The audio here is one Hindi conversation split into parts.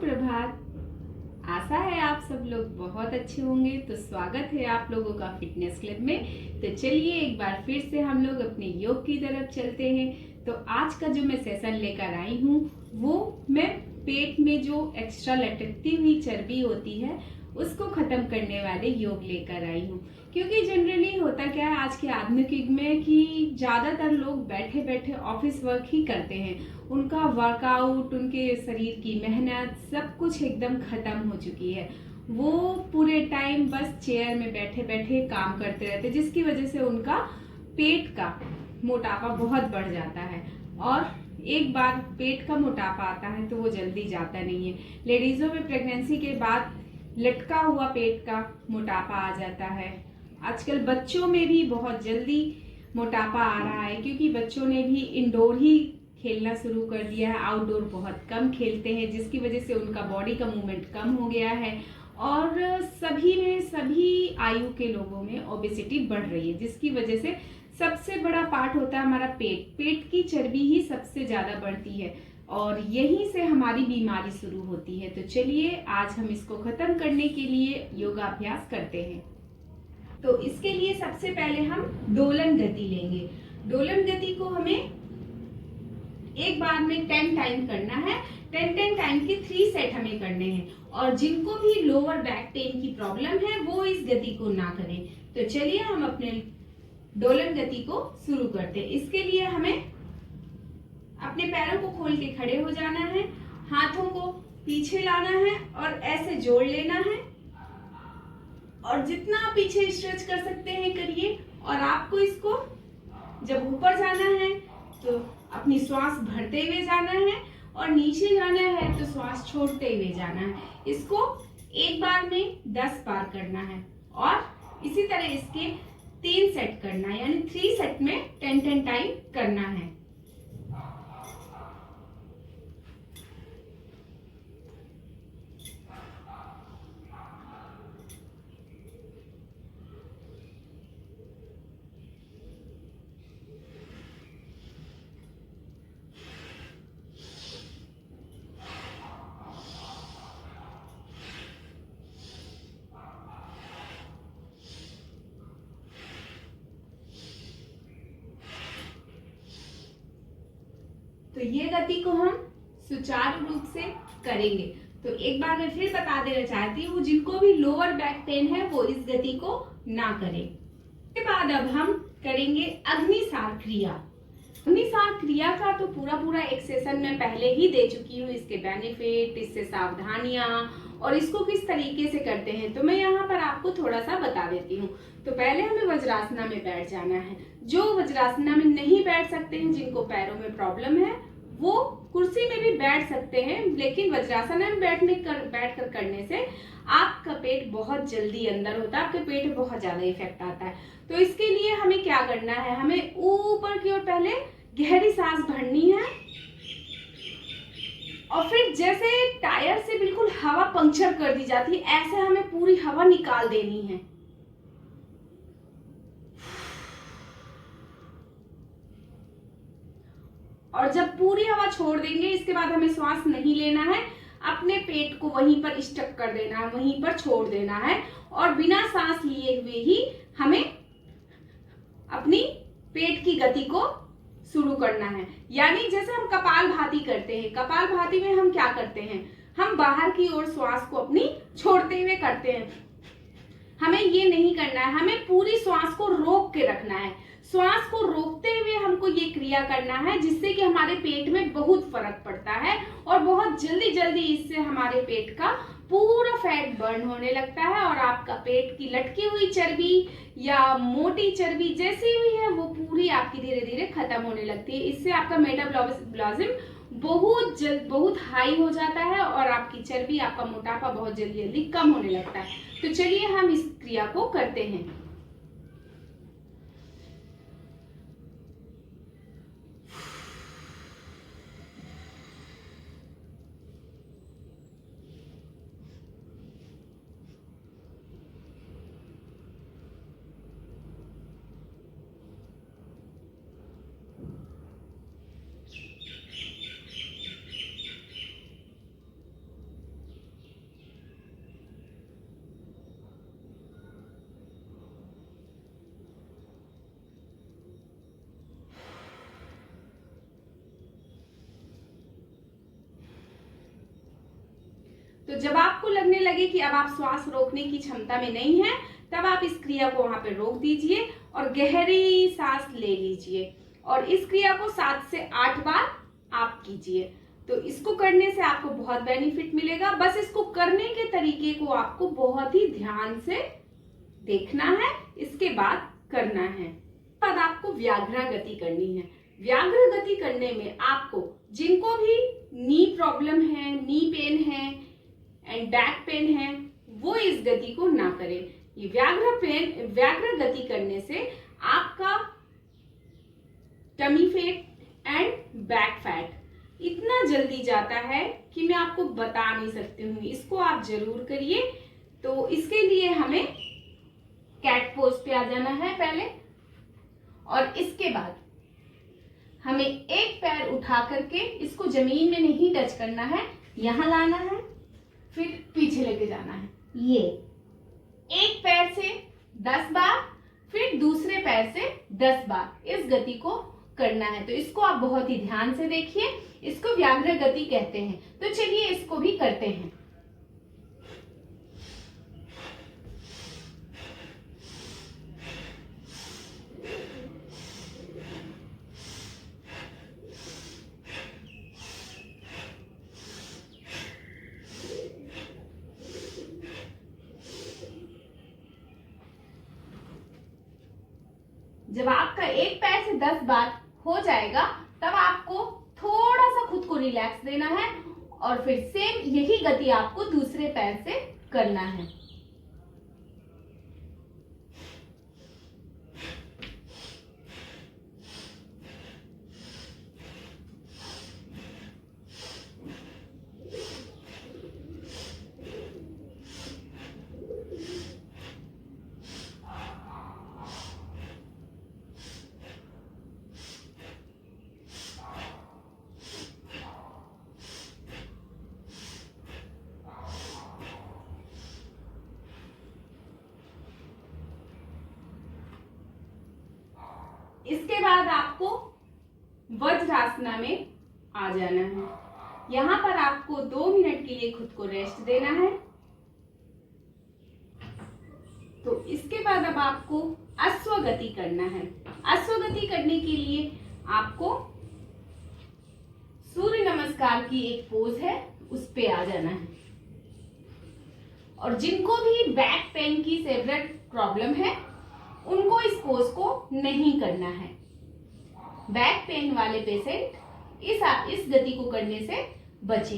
सुप्रभात। आशा है आप सब लोग बहुत अच्छे होंगे। तो स्वागत है आप लोगों का फिटनेस क्लब में। तो चलिए एक बार फिर से हम लोग अपने योग की तरफ चलते हैं। तो आज का जो मैं सेशन लेकर आई हूँ वो मैं पेट में जो एक्स्ट्रा लटकती हुई चर्बी होती है उसको खत्म करने वाले योग लेकर आई हूँ। क्योंकि जनरली होता क्या है आज के आधुनिक युग में कि ज्यादातर लोग बैठे बैठे ऑफिस वर्क ही करते हैं। उनका वर्कआउट, उनके शरीर की मेहनत सब कुछ एकदम खत्म हो चुकी है। वो पूरे टाइम बस चेयर में बैठे बैठे काम करते रहते, जिसकी वजह से उनका पेट का मोटापा बहुत बढ़ जाता है। और एक बार पेट का मोटापा आता है तो वो जल्दी जाता नहीं है। लेडीजों में प्रेगनेंसी के बाद लटका हुआ पेट का मोटापा आ जाता है। आजकल बच्चों में भी बहुत जल्दी मोटापा आ रहा है, क्योंकि बच्चों ने भी इंडोर ही खेलना शुरू कर दिया है, आउटडोर बहुत कम खेलते हैं, जिसकी वजह से उनका बॉडी का मूवमेंट कम हो गया है। और सभी आयु के लोगों में ओबेसिटी बढ़ रही है, जिसकी वजह से सबसे बड़ा पार्ट होता है हमारा पेट। पेट की चर्बी ही सबसे ज्यादा बढ़ती है और यहीं से हमारी बीमारी शुरू होती है। तो चलिए आज हम इसको खत्म करने के लिए योगाभ्यास करते हैं। तो इसके लिए सबसे पहले हम दोलन गति लेंगे। दोलन गति को हमें एक बार में 10 टाइम करना है। 10 टाइम के 3 सेट हमें करने हैं। और जिनको भी लोअर बैक पेन की प्रॉब्लम है वो इस गति को ना करें। तो चलिए हम अपने दोलन गति को शुरू करते हैं। इसके लिए हमें अपने पैरों को खोल के खड़े हो जाना है, हाथों को पीछे लाना है और ऐसे जोड़ लेना है। और जितना आप पीछे स्ट्रेच कर सकते हैं करिए। और आपको इसको जब ऊपर जाना है तो अपनी श्वास भरते हुए जाना है और नीचे जाना है तो श्वास छोड़ते हुए जाना है। इसको एक बार में 10 बार करना है और इसी तरह इसके 3 सेट करना है, यानी 3 सेट में 10 टाइम करना है। तो ये गति को हम सुचारू रूप से करेंगे। तो एक बार मैं फिर बता देना चाहती हूँ, जिनको भी लोअर बैक पेन है वो इस गति को ना करें। इसके बाद अब हम करेंगे अग्निसार क्रिया। अग्निसार क्रिया का तो पूरा एक सेशन मैं पहले ही दे चुकी हूँ, इसके बेनिफिट, इससे सावधानियां और इसको किस तरीके से करते हैं। तो मैं यहाँ पर आपको थोड़ा सा बता देती हूँ। तो पहले हमें वज्रासना में बैठ जाना है। जो वज्रासना में नहीं बैठ सकते हैं, जिनको पैरों में प्रॉब्लम है, वो कुर्सी में भी बैठ सकते हैं, लेकिन वज्रासन में बैठकर करने से आपका पेट बहुत जल्दी अंदर होता है, आपके पेट में बहुत ज्यादा इफेक्ट आता है। तो इसके लिए हमें क्या करना है, हमें ऊपर की ओर पहले गहरी सांस भरनी है और फिर जैसे टायर से बिल्कुल हवा पंक्चर कर दी जाती है, ऐसे हमें पूरी हवा निकाल देनी है। और जब पूरी हवा छोड़ देंगे, इसके बाद हमें श्वास नहीं लेना है, अपने पेट को वहीं पर स्टक कर देना है, वहीं पर छोड़ देना है और बिना सांस लिए हुए ही हमें अपनी पेट की गति को शुरू करना है। यानी जैसे हम कपालभाति करते हैं, कपालभाति में हम क्या करते हैं, हम बाहर की ओर श्वास को अपनी छोड़ते हुए करते हैं। हमें ये नहीं करना है, हमें पूरी श्वास को रोक के रखना है। श्वास को रोकते हुए हमको ये क्रिया करना है, जिससे कि हमारे पेट में बहुत फर्क पड़ता है और बहुत जल्दी जल्दी इससे हमारे पेट का पूरा फैट बर्न होने लगता है और आपका पेट की लटकी हुई चर्बी या मोटी चर्बी जैसी भी है वो पूरी आपकी धीरे धीरे खत्म होने लगती है। इससे आपका मेटाबॉलिज्म बहुत हाई हो जाता है और आपकी चर्बी, आपका मोटापा बहुत जल्दी जल्दी कम होने लगता है। तो चलिए हम इस क्रिया को करते हैं। तो जब आपको लगने लगे कि अब आप श्वास रोकने की क्षमता में नहीं है, तब आप इस क्रिया को वहां पे रोक दीजिए और गहरी सांस ले लीजिए और इस क्रिया को 7 से 8 बार आप कीजिए। तो इसको करने से आपको बहुत बेनिफिट मिलेगा। बस इसको करने के तरीके को आपको बहुत ही ध्यान से देखना है, इसके बाद करना है। बाद आपको व्याघ्र गति करनी है। व्याघ्र गति करने में आपको जिनको भी नी प्रॉब्लम है, नी पेन है एंड बैक पेन है, वो इस गति को ना करें। ये व्याघ्र गति करने से आपका tummy fat and back fat इतना जल्दी जाता है कि मैं आपको बता नहीं सकती हूँ। इसको आप जरूर करिए। तो इसके लिए हमें कैट पोज पे आ जाना है पहले, और इसके बाद हमें एक पैर उठा करके इसको जमीन में नहीं टच करना है, यहां लाना है, फिर पीछे लेके जाना है। ये एक पैर से 10 बार, फिर दूसरे पैर से 10 बार इस गति को करना है। तो इसको आप बहुत ही ध्यान से देखिए, इसको व्याघ्र गति कहते हैं। तो चलिए इसको भी करते हैं। जब आपका एक पैर से 10 बार हो जाएगा, तब आपको थोड़ा सा खुद को रिलैक्स देना है और फिर सेम यही गति आपको दूसरे पैर से करना है। इसके बाद आपको वज्रासना में आ जाना है। यहां पर आपको 2 मिनट के लिए खुद को रेस्ट देना है। तो इसके बाद अब आपको अश्वगति करना है। अश्वगति करने के लिए आपको सूर्य नमस्कार की एक पोज है, उस पे आ जाना है। और जिनको भी बैक पेन की सेवरेट प्रॉब्लम है, उनको इस पोज को नहीं करना है। बैक पेन वाले पेशेंट इस गति को करने से बचे।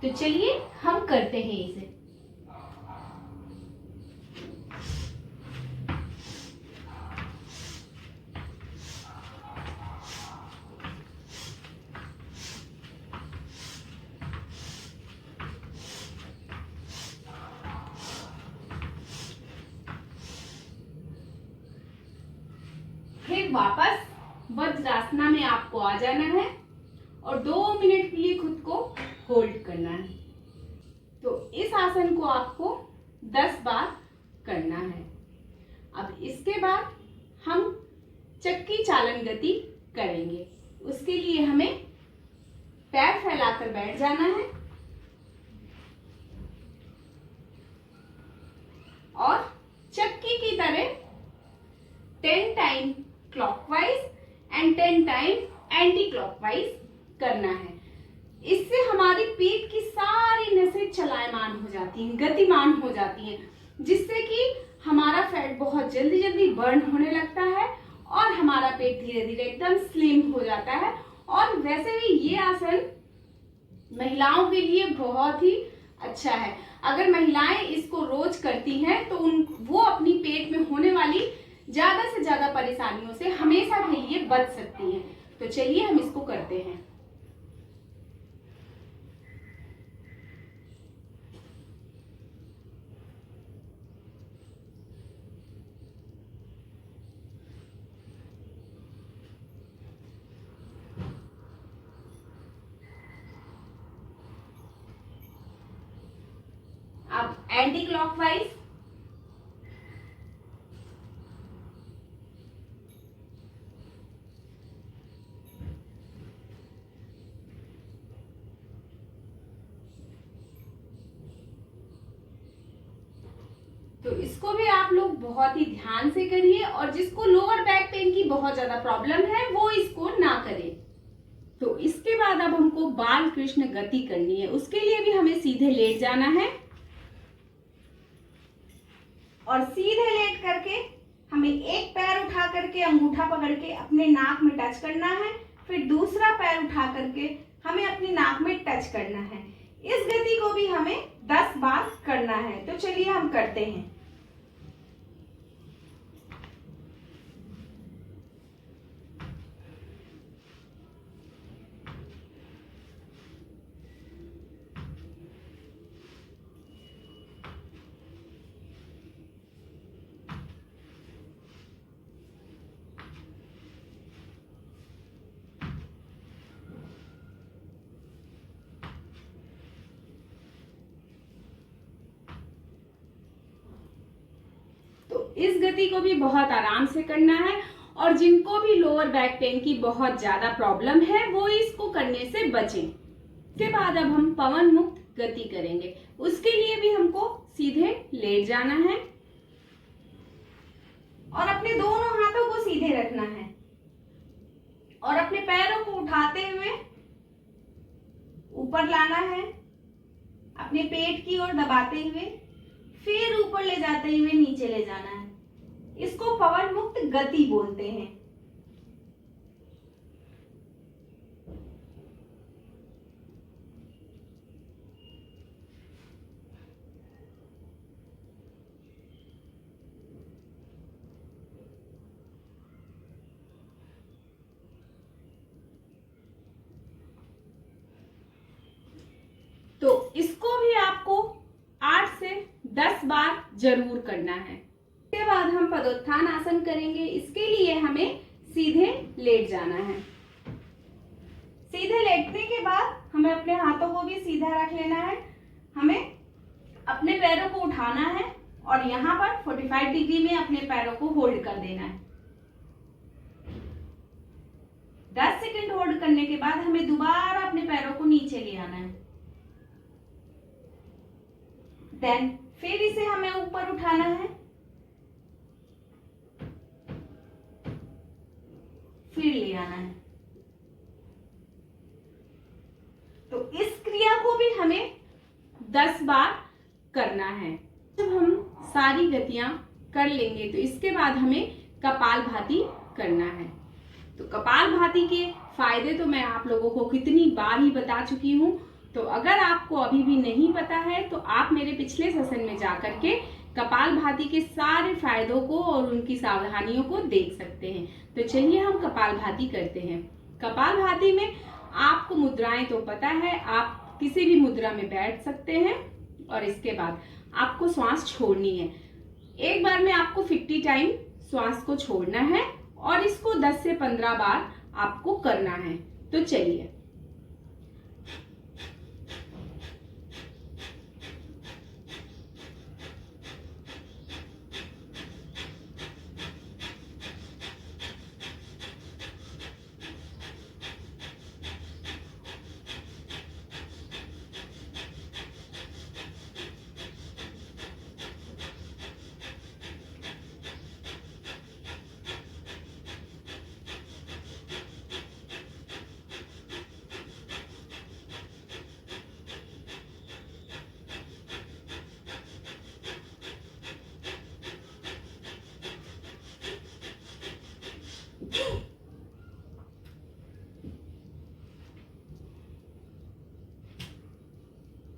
तो चलिए हम करते हैं इसे। फिर वापस वज्रासना में आपको आ जाना है और 2 मिनट के लिए खुद को होल्ड करना है। तो इस आसन को आपको 10 बार करना है। अब इसके बाद हम चक्की चालन गति करेंगे। उसके लिए हमें पैर फैलाकर बैठ जाना है और चक्की की तरह 10 time clockwise and 10 time anti clockwise करना है। इससे हमारी पीठ की सारी नसें चलायमान हो जाती हैं, गतिमान हो जाती हैं, जिससे कि हमारा फैट बहुत जल्दी जल्दी बर्न होने लगता है और हमारा पेट धीरे धीरे एकदम स्लिम हो जाता है। और वैसे भी ये आसन महिलाओं के लिए बहुत ही अच्छा है। अगर महिलाएं इसको रोज करती हैं तो वो अपनी पेट में होने वाली ज्यादा से ज्यादा परेशानियों से हमेशा के लिए बच सकती हैं। तो चलिए हम इसको करते हैं। अब एंटी क्लॉकवाइज, तो इसको भी आप लोग बहुत ही ध्यान से करिए, और जिसको लोअर बैक पेन की बहुत ज्यादा प्रॉब्लम है वो इसको ना करे। तो इसके बाद अब हमको बाल कृष्ण गति करनी है। उसके लिए भी हमें सीधे लेट जाना है, और सीधे लेट करके हमें एक पैर उठा करके अंगूठा पकड़ के अपने नाक में टच करना है, फिर दूसरा पैर उठा करके हमें अपनी नाक में टच करना है। इस गति को भी हमें 10 बार करना है। तो चलिए हम करते हैं। इस गति को भी बहुत आराम से करना है, और जिनको भी लोअर बैक पेन की बहुत ज्यादा प्रॉब्लम है वो इसको करने से बचें। इसके बाद अब हम पवन मुक्त गति करेंगे। उसके लिए भी हमको सीधे लेट जाना है, और अपने दोनों हाथों को सीधे रखना है, और अपने पैरों को उठाते हुए ऊपर लाना है, अपने पेट की ओर दबाते हुए फिर ऊपर ले जाते हुए नीचे ले जाना है। इसको पवन मुक्त गति बोलते हैं। तो इसको भी आपको 8 से 10 बार जरूर करना है। इसके बाद हम पदोत्थान आसन करेंगे। इसके लिए हमें सीधे लेट जाना है। सीधे लेटने के बाद हमें अपने हाथों को भी सीधा रख लेना है। हमें अपने पैरों को उठाना है, और यहाँ पर 45 डिग्री में अपने पैरों को होल्ड कर देना है। 10 सेकंड होल्ड करने के बाद हमें दोबारा अपने पैरों को नीचे ले आना है। देन फिर इसे हमें ऊपर उठाना है, फिर ले आना है। तो इस क्रिया को भी हमें 10 बार करना है। जब हम सारी गतियां कर लेंगे तो इसके बाद हमें कपालभाति करना है। तो कपालभाति के फायदे तो मैं आप लोगों को कितनी बार ही बता चुकी हूँ। तो अगर आपको अभी भी नहीं पता है तो आप मेरे पिछले सेशन में जाकर के कपालभाति के सारे फायदों को और उनकी सावधानियों को देख सकते हैं। तो चलिए हम कपालभाति करते हैं। कपालभाति में आपको मुद्राएं तो पता है, आप किसी भी मुद्रा में बैठ सकते हैं, और इसके बाद आपको श्वास छोड़नी है। एक बार में आपको 50 टाइम श्वास को छोड़ना है, और इसको 10 से 15 बार आपको करना है। तो चलिए।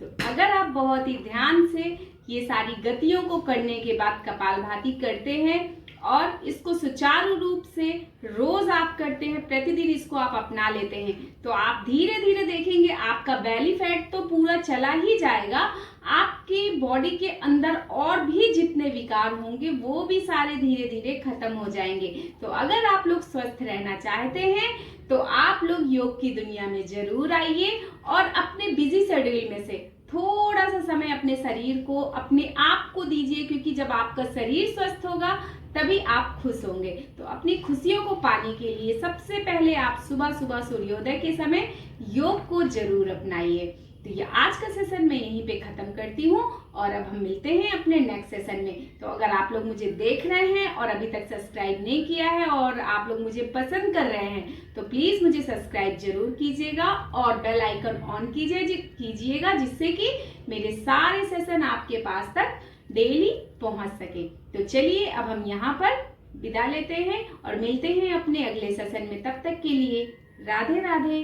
तो अगर आप बहुत ही ध्यान से ये सारी गतियों को करने के बाद कपालभाति करते हैं और इसको सुचारू रूप से रोज आप करते हैं, प्रतिदिन इसको आप अपना लेते हैं, तो आप धीरे धीरे देखेंगे आपका बेली फैट तो पूरा चला ही जाएगा। आपकी बॉडी के अंदर और भी जितने विकार होंगे वो भी सारे धीरे धीरे खत्म हो जाएंगे। तो अगर आप लोग स्वस्थ रहना चाहते हैं तो आप लोग योग की दुनिया में जरूर आइए और अपने बिजी शेड्यूल में से थोड़ा सा समय अपने शरीर को, अपने आप को दीजिए, क्योंकि जब आपका शरीर स्वस्थ होगा तभी आप खुश होंगे। तो अपनी खुशियों को पाने के लिए सबसे पहले आप सुबह सुबह सूर्योदय के समय योग को जरूर अपनाइए। तो ये आज का सेशन मैं यहीं पे ख़त्म करती हूँ और अब हम मिलते हैं अपने नेक्स्ट सेशन में। तो अगर आप लोग मुझे देख रहे हैं और अभी तक सब्सक्राइब नहीं किया है और आप लोग मुझे पसंद कर रहे हैं तो प्लीज़ मुझे सब्सक्राइब जरूर कीजिएगा और बेल आइकन ऑन कीजिएगा जिससे कि मेरे सारे सेशन आपके पास तक डेली पहुंच सके। तो चलिए अब हम यहाँ पर विदा लेते हैं और मिलते हैं अपने अगले सेशन में। तब तक के लिए राधे राधे।